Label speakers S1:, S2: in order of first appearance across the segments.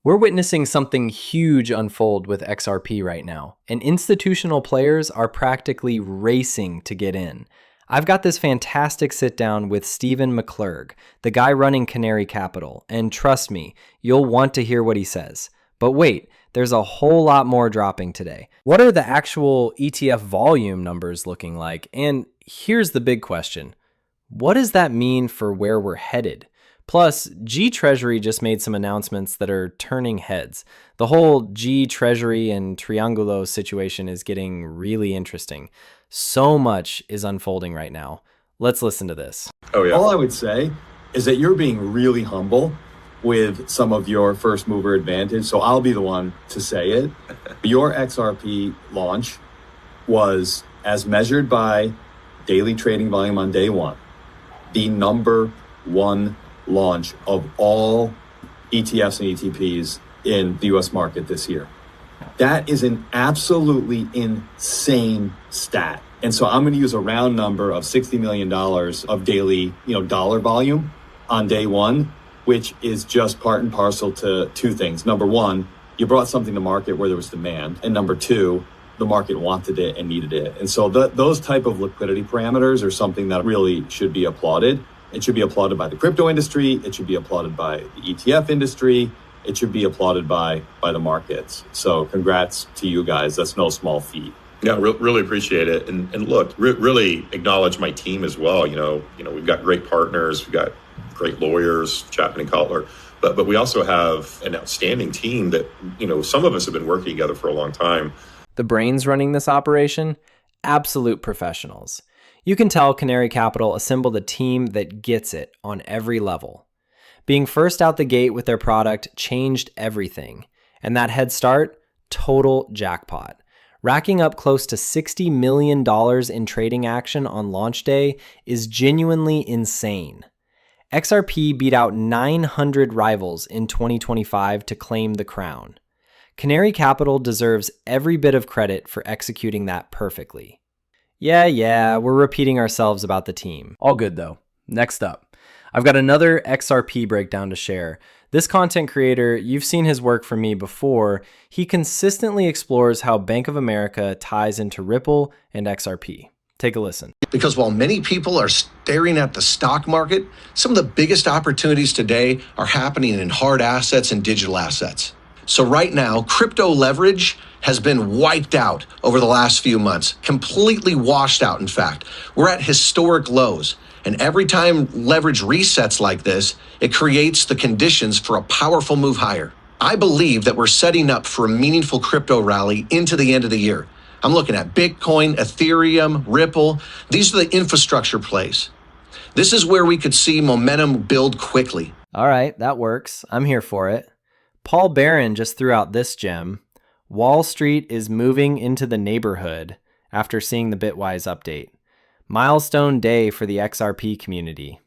S1: We're witnessing something huge unfold with XRP right now, and institutional players are practically racing to get in. I've got this fantastic sit down with Stephen McClurg, the guy running Canary Capital, and trust me, you'll want to hear what he says. But wait, there's a whole lot more dropping today. What are the actual ETF volume numbers looking like? And here's the big question. What does that mean for where we're headed? Plus, G Treasury just made some announcements that are turning heads. The whole G Treasury and Triangulo situation is getting really interesting. So much is unfolding right now. Let's listen to this.
S2: Oh, yeah.
S3: All I would say is that you're being really humble with some of your first mover advantage. So I'll be the one to say it. Your XRP launch was, as measured by daily trading volume on day one, the number one launch of all ETFs and ETPs in the US market this year. That is an absolutely insane stat. And so I'm going to use a round number of $60 million of daily, dollar volume on day one, which is just part and parcel to two things. Number one, you brought something to market where there was demand. And number two, the market wanted it and needed it. And so those type of liquidity parameters are something that really should be applauded. It should be applauded by the crypto industry. It should be applauded by the ETF industry. It should be applauded by the markets. So congrats to you guys. That's no small feat.
S2: Yeah, really appreciate it. And look, really acknowledge my team as well. We've got great partners. We've got great lawyers, Chapman and Cutler. But we also have an outstanding team that, some of us have been working together for a long time.
S1: The brains running this operation? Absolute professionals. You can tell Canary Capital assembled a team that gets it on every level. Being first out the gate with their product changed everything. And that head start, total jackpot. Racking up close to $60 million in trading action on launch day is genuinely insane. XRP beat out 900 rivals in 2025 to claim the crown. Canary Capital deserves every bit of credit for executing that perfectly. Yeah, we're repeating ourselves about the team. All good though. Next up, I've got another XRP breakdown to share. This content creator, you've seen his work from me before. He consistently explores how Bank of America ties into Ripple and XRP. Take a listen.
S4: Because while many people are staring at the stock market, some of the biggest opportunities today are happening in hard assets and digital assets. So right now, crypto leverage has been wiped out over the last few months, completely washed out, in fact. We're at historic lows. And every time leverage resets like this, it creates the conditions for a powerful move higher. I believe that we're setting up for a meaningful crypto rally into the end of the year. I'm looking at Bitcoin, Ethereum, Ripple. These are the infrastructure plays. This is where we could see momentum build quickly.
S1: All right, that works. I'm here for it. Paul Barron just threw out this gem. Wall Street is moving into the neighborhood after seeing the Bitwise update. Milestone day for the XRP community.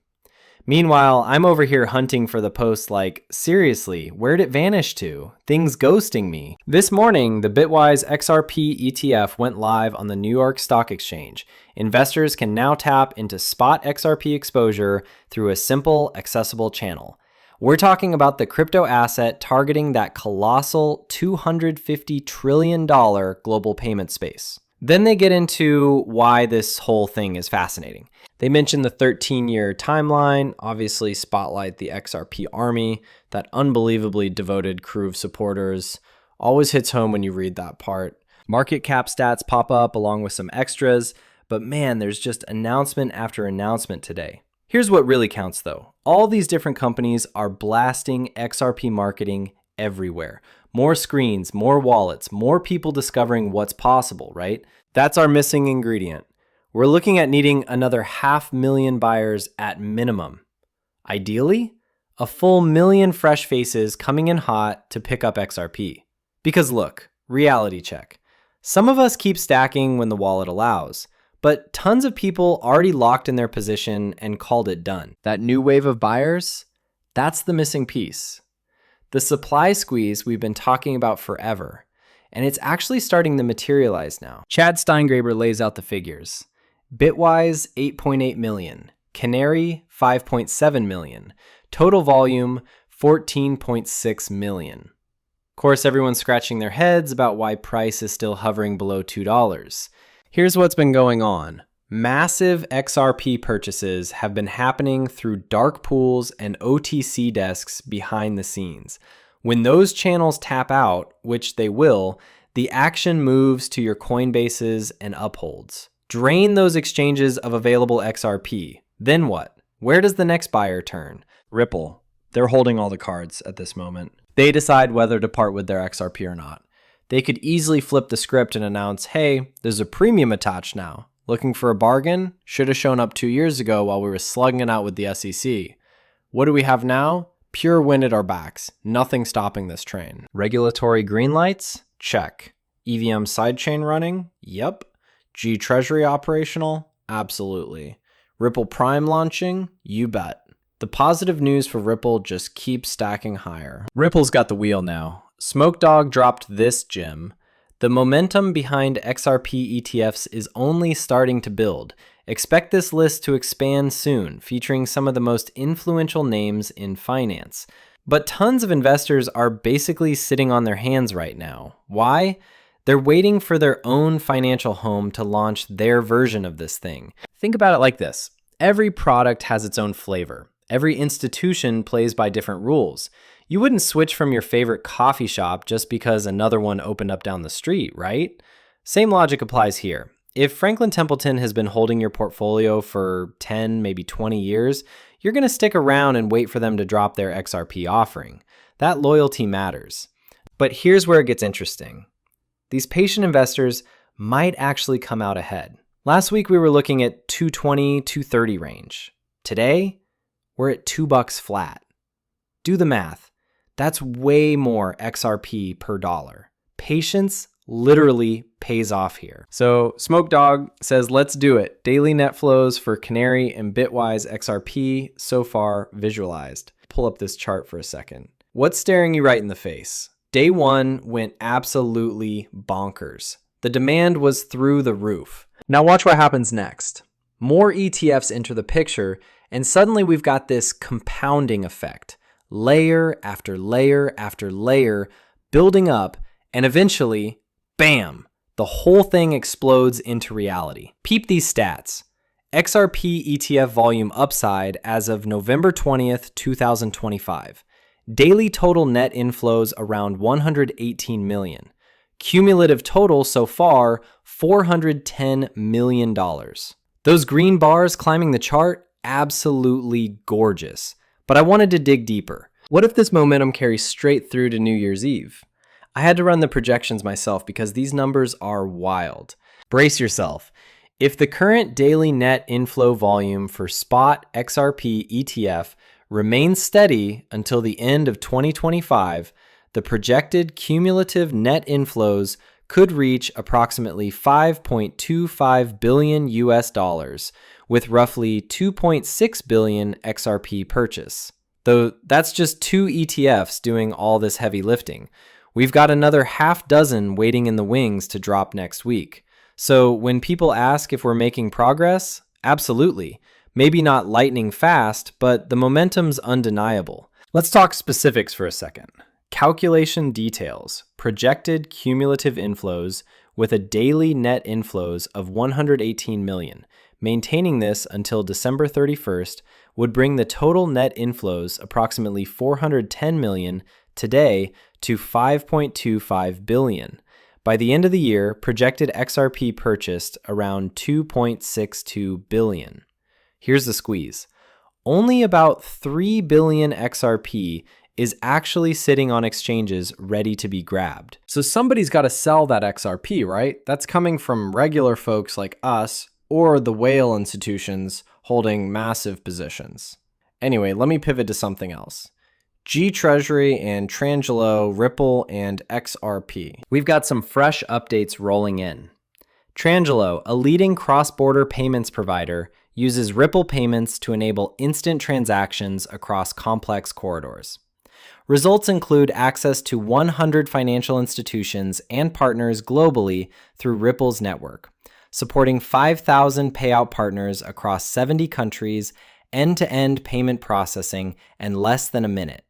S1: Meanwhile, I'm over here hunting for the post like, seriously, where'd it vanish to? Things ghosting me. This morning, the Bitwise XRP ETF went live on the New York Stock Exchange. Investors can now tap into spot XRP exposure through a simple, accessible channel. We're talking about the crypto asset targeting that colossal $250 trillion global payment space. Then they get into why this whole thing is fascinating. They mention the 13-year timeline, obviously spotlight the XRP army, that unbelievably devoted crew of supporters. Always hits home when you read that part. Market cap stats pop up along with some extras, but man, there's just announcement after announcement today. Here's what really counts though. All these different companies are blasting XRP marketing everywhere. More screens, more wallets, more people discovering what's possible, right? That's our missing ingredient. We're looking at needing another 500,000 buyers at minimum. Ideally, a full million fresh faces coming in hot to pick up XRP. Because look, reality check. Some of us keep stacking when the wallet allows, but tons of people already locked in their position and called it done. That new wave of buyers, that's the missing piece. The supply squeeze we've been talking about forever, and it's actually starting to materialize now. Chad Steingraber lays out the figures. Bitwise, 8.8 million. Canary, 5.7 million. Total volume, 14.6 million. course, everyone's scratching their heads about why price is still hovering below $2. Here's what's been going on. Massive XRP purchases have been happening through dark pools and OTC desks behind the scenes. When those channels tap out, which they will, the action moves to your Coinbases and Upholds. Drain those exchanges of available XRP. Then what? Where does the next buyer turn? Ripple. They're holding all the cards at this moment. They decide whether to part with their XRP or not. They could easily flip the script and announce, hey, there's a premium attached now. Looking for a bargain? Should have shown up 2 years ago while we were slugging it out with the SEC. What do we have now? Pure wind at our backs. Nothing stopping this train. Regulatory green lights? Check. EVM sidechain running? Yep. G Treasury operational? Absolutely. Ripple Prime launching? You bet. The positive news for Ripple just keeps stacking higher. Ripple's got the wheel now. Smoke Dog dropped this gem. The momentum behind XRP ETFs is only starting to build. Expect this list to expand soon, featuring some of the most influential names in finance. But tons of investors are basically sitting on their hands right now. Why? They're waiting for their own financial home to launch their version of this thing. Think about it like this. Every product has its own flavor. Every institution plays by different rules. You wouldn't switch from your favorite coffee shop just because another one opened up down the street, right? Same logic applies here. If Franklin Templeton has been holding your portfolio for 10, maybe 20 years, you're going to stick around and wait for them to drop their XRP offering. That loyalty matters. But here's where it gets interesting. These patient investors might actually come out ahead. Last week we were looking at 220, 230 range. Today, we're at $2 flat. Do the math. That's way more XRP per dollar. Patience literally pays off here. So Smoke Dog says, let's do it. Daily net flows for Canary and Bitwise XRP so far visualized. Pull up this chart for a second. What's staring you right in the face? Day one went absolutely bonkers. The demand was through the roof. Now watch what happens next. More ETFs enter the picture, and suddenly we've got this compounding effect. Layer after layer after layer building up, and eventually, bam, the whole thing explodes into reality. Peep these stats. XRP ETF volume upside as of November 20th, 2025. Daily total net inflows around 118 million. Cumulative total so far, $410 million. Those green bars climbing the chart, absolutely gorgeous. But I wanted to dig deeper. What if this momentum carries straight through to New Year's Eve? I had to run the projections myself because these numbers are wild. Brace yourself. If the current daily net inflow volume for spot XRP ETF remains steady until the end of 2025, the projected cumulative net inflows could reach approximately $5.25 billion US, with roughly 2.6 billion XRP purchase. Though that's just 2 ETFs doing all this heavy lifting. We've got another half dozen waiting in the wings to drop next week. So when people ask if we're making progress, absolutely. Maybe not lightning fast, but the momentum's undeniable. Let's talk specifics for a second. Calculation details. Projected cumulative inflows with a daily net inflows of 118 million. Maintaining this until December 31st would bring the total net inflows approximately 410 million today to 5.25 billion. By the end of the year, projected XRP purchased around 2.62 billion. Here's the squeeze. Only about 3 billion XRP is actually sitting on exchanges ready to be grabbed. So somebody's got to sell that XRP, right? That's coming from regular folks like us or the whale institutions holding massive positions. Anyway, let me pivot to something else. G Treasury and Trangelo, Ripple, and XRP. We've got some fresh updates rolling in. Trangelo, a leading cross-border payments provider, uses Ripple payments to enable instant transactions across complex corridors. Results include access to 100 financial institutions and partners globally through Ripple's network, supporting 5,000 payout partners across 70 countries, end-to-end payment processing in less than a minute.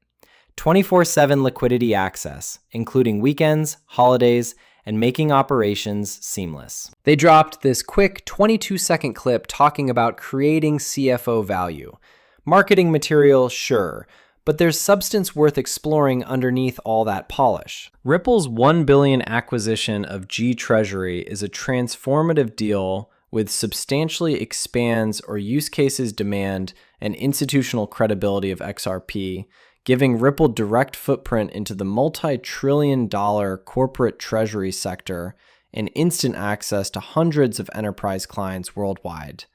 S1: 24/7 liquidity access, including weekends, holidays, and making operations seamless. They dropped this quick 22-second clip talking about creating CFO value. Marketing material, sure, but there's substance worth exploring underneath all that polish. Ripple's $1 billion acquisition of G Treasury is a transformative deal with substantially expands or use cases demand and institutional credibility of XRP, giving Ripple direct footprint into the multi-trillion-dollar corporate treasury sector and instant access to hundreds of enterprise clients worldwide.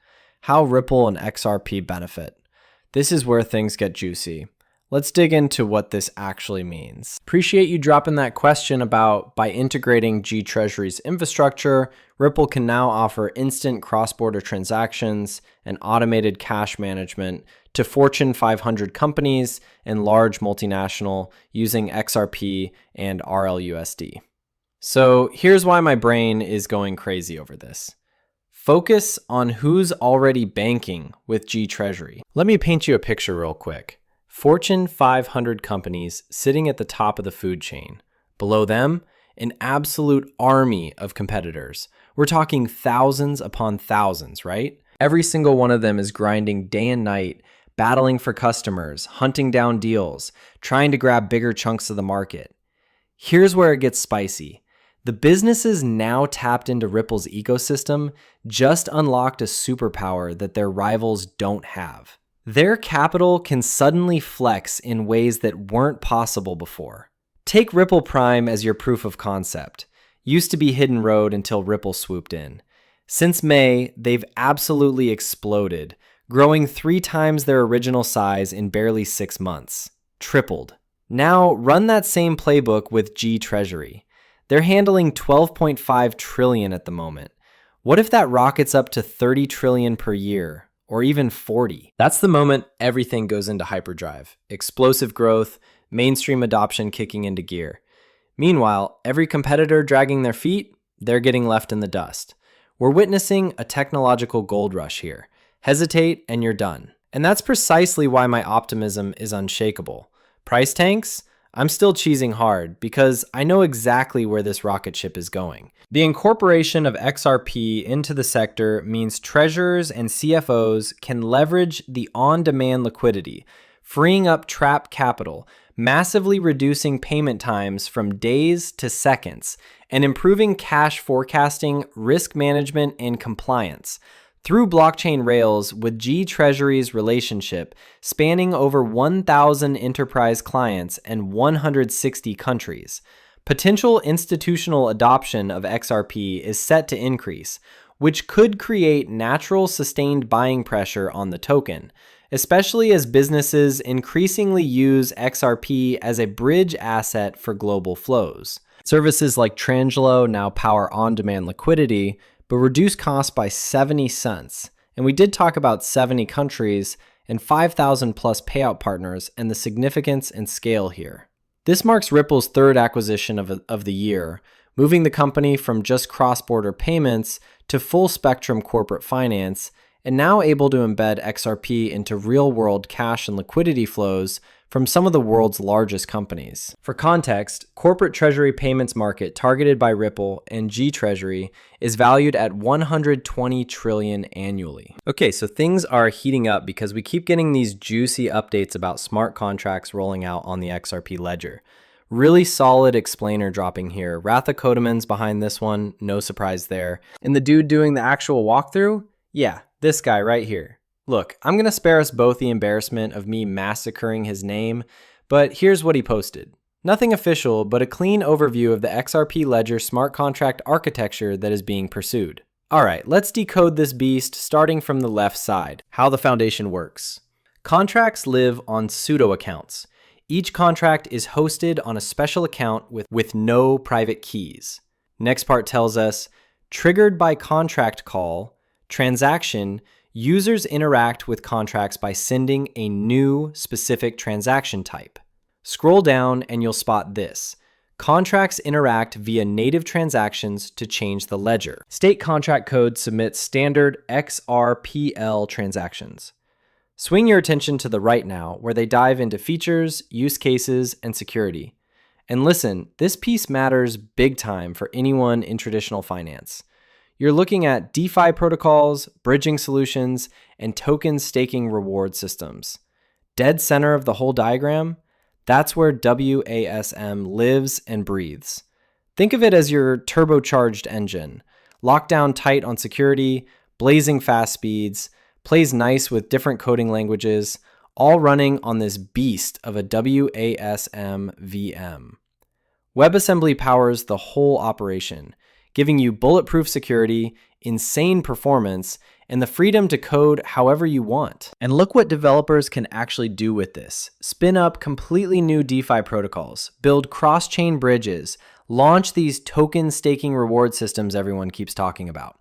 S1: How Ripple and XRP benefit. This is where things get juicy. Let's dig into what this actually means. Appreciate you dropping that question about by integrating G Treasury's infrastructure, Ripple can now offer instant cross-border transactions and automated cash management to Fortune 500 companies and large multinational using XRP and RLUSD. So here's why my brain is going crazy over this. Focus on who's already banking with G Treasury. Let me paint you a picture real quick. Fortune 500 companies sitting at the top of the food chain. Below them, an absolute army of competitors. We're talking thousands upon thousands, right? Every single one of them is grinding day and night, battling for customers, hunting down deals, trying to grab bigger chunks of the market. Here's where it gets spicy. The businesses now tapped into Ripple's ecosystem just unlocked a superpower that their rivals don't have. Their capital can suddenly flex in ways that weren't possible before. Take Ripple Prime as your proof of concept. Used to be hidden road until Ripple swooped in. Since May, they've absolutely exploded, growing 3 times their original size in barely 6 months. Tripled. Now run that same playbook with G Treasury. They're handling $12.5 trillion at the moment. What if that rockets up to $30 trillion per year? Or even 40. That's the moment everything goes into hyperdrive. Explosive growth, mainstream adoption kicking into gear. Meanwhile, every competitor dragging their feet, they're getting left in the dust. We're witnessing a technological gold rush here. Hesitate and you're done. And that's precisely why my optimism is unshakable. Price tanks? I'm still cheesing hard because I know exactly where this rocket ship is going. The incorporation of XRP into the sector means treasurers and CFOs can leverage the on-demand liquidity, freeing up trapped capital, massively reducing payment times from days to seconds, and improving cash forecasting, risk management, and compliance. Through blockchain rails with G Treasury's relationship spanning over 1,000 enterprise clients and 160 countries. Potential institutional adoption of XRP is set to increase, which could create natural sustained buying pressure on the token, especially as businesses increasingly use XRP as a bridge asset for global flows. Services like Trangelo now power on-demand liquidity, but reduce costs by 70 cents. And we did talk about 70 countries and 5,000 plus payout partners and the significance and scale here. This marks Ripple's 3rd acquisition of the year, moving the company from just cross-border payments to full spectrum corporate finance, and now able to embed XRP into real-world cash and liquidity flows from some of the world's largest companies. For context, corporate treasury payments market targeted by Ripple and G Treasury is valued at $120 trillion annually. Okay, so things are heating up because we keep getting these juicy updates about smart contracts rolling out on the XRP ledger. Really solid explainer dropping here. Ratha Kodaman's behind this one, no surprise there. And the dude doing the actual walkthrough? Yeah, this guy right here. Look, I'm going to spare us both the embarrassment of me massacring his name, but here's what he posted. Nothing official, but a clean overview of the XRP Ledger smart contract architecture that is being pursued. Alright, let's decode this beast starting from the left side. How the foundation works. Contracts live on pseudo accounts. Each contract is hosted on a special account with no private keys. Next part tells us, triggered by contract call, transaction, users interact with contracts by sending a new specific transaction type. Scroll down and you'll spot this. Contracts interact via native transactions to change the ledger. State contract code submits standard XRPL transactions. Swing your attention to the right now, where they dive into features, use cases, and security. And listen, this piece matters big time for anyone in traditional finance. You're looking at DeFi protocols, bridging solutions, and token staking reward systems. Dead center of the whole diagram, that's where WASM lives and breathes. Think of it as your turbocharged engine, locked down tight on security, blazing fast speeds, plays nice with different coding languages, all running on this beast of a WASM VM. WebAssembly powers the whole operation, giving you bulletproof security, insane performance, and the freedom to code however you want. And look what developers can actually do with this. Spin up completely new DeFi protocols, build cross-chain bridges, launch these token staking reward systems everyone keeps talking about.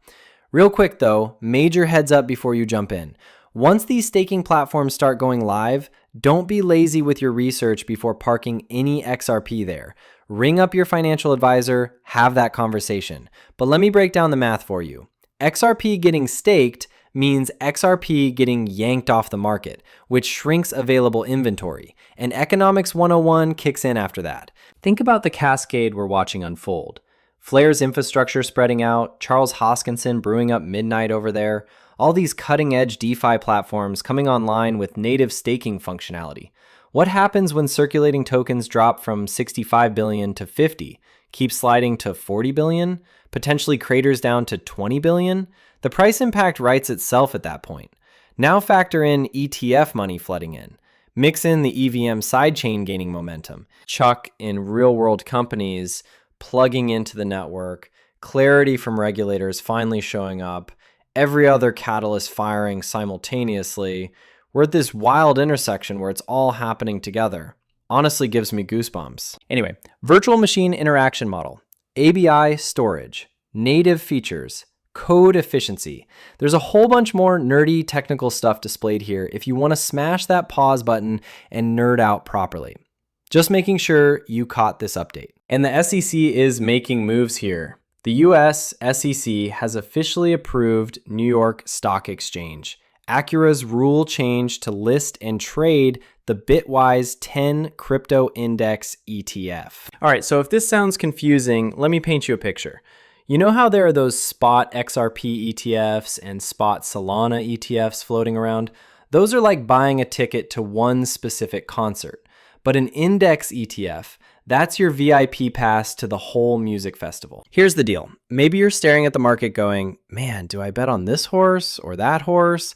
S1: Real quick though, major heads up before you jump in. Once these staking platforms start going live, don't be lazy with your research before parking any XRP there. Ring up your financial advisor, have that conversation. But let me break down the math for you. XRP getting staked means XRP getting yanked off the market, which shrinks available inventory. And Economics 101 kicks in after that. Think about the cascade we're watching unfold. Flare's infrastructure spreading out, Charles Hoskinson brewing up midnight over there, all these cutting-edge DeFi platforms coming online with native staking functionality. What happens when circulating tokens drop from 65 billion to 50, keep sliding to 40 billion, potentially craters down to 20 billion? The price impact writes itself at that point. Now factor in ETF money flooding in. Mix in the EVM sidechain gaining momentum. Chuck in real-world companies plugging into the network, clarity from regulators finally showing up, every other catalyst firing simultaneously. We're at this wild intersection where it's all happening together. Honestly gives me goosebumps. Anyway, virtual machine interaction model, ABI storage, native features, code efficiency. There's a whole bunch more nerdy technical stuff displayed here if you want to smash that pause button and nerd out properly. Just making sure you caught this update. And the SEC is making moves here. The US SEC has officially approved New York Stock Exchange, Acura's rule change to list and trade the Bitwise 10 Crypto Index ETF. All right, so if this sounds confusing, let me paint you a picture. You know how there are those spot XRP ETFs and spot Solana ETFs floating around? Those are like buying a ticket to one specific concert. But an index ETF, that's your VIP pass to the whole music festival. Here's the deal. Maybe you're staring at the market going, man, do I bet on this horse or that horse?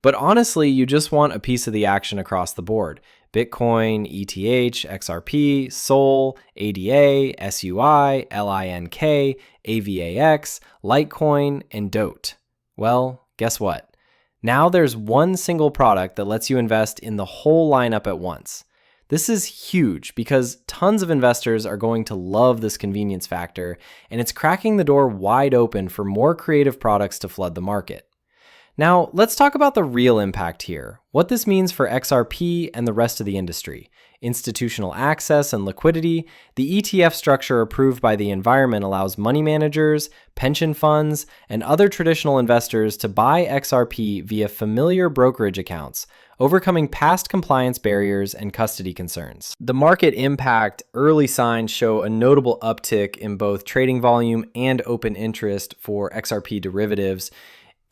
S1: But honestly, you just want a piece of the action across the board. Bitcoin, ETH, XRP, SOL, ADA, SUI, LINK, AVAX, Litecoin, and DOT. Well, guess what? Now there's one single product that lets you invest in the whole lineup at once. This is huge because tons of investors are going to love this convenience factor, and it's cracking the door wide open for more creative products to flood the market. Now, let's talk about the real impact here, what this means for XRP and the rest of the industry. Institutional access and liquidity, the ETF structure approved by the environment allows money managers, pension funds, and other traditional investors to buy XRP via familiar brokerage accounts, overcoming past compliance barriers and custody concerns. The market impact early signs show a notable uptick in both trading volume and open interest for XRP derivatives,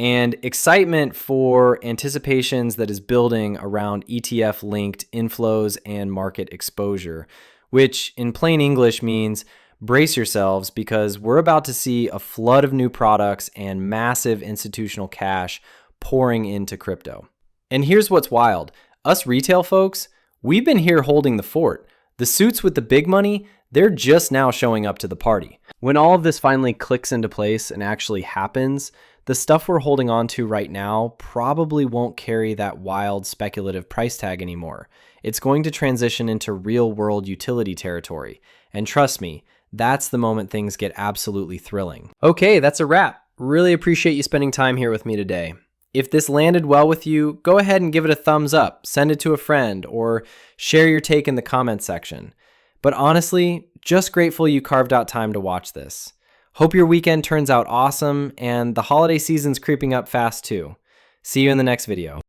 S1: and excitement for anticipations that is building around ETF-linked inflows and market exposure, which in plain English means brace yourselves because we're about to see a flood of new products and massive institutional cash pouring into crypto. And here's what's wild. Us retail folks, we've been here holding the fort. The suits with the big money, they're just now showing up to the party. When all of this finally clicks into place and actually happens, the stuff we're holding on to right now probably won't carry that wild speculative price tag anymore. It's going to transition into real-world utility territory. And trust me, that's the moment things get absolutely thrilling. Okay, that's a wrap. Really appreciate you spending time here with me today. If this landed well with you, go ahead and give it a thumbs up, send it to a friend, or share your take in the comments section. But honestly, just grateful you carved out time to watch this. Hope your weekend turns out awesome, and the holiday season's creeping up fast too. See you in the next video.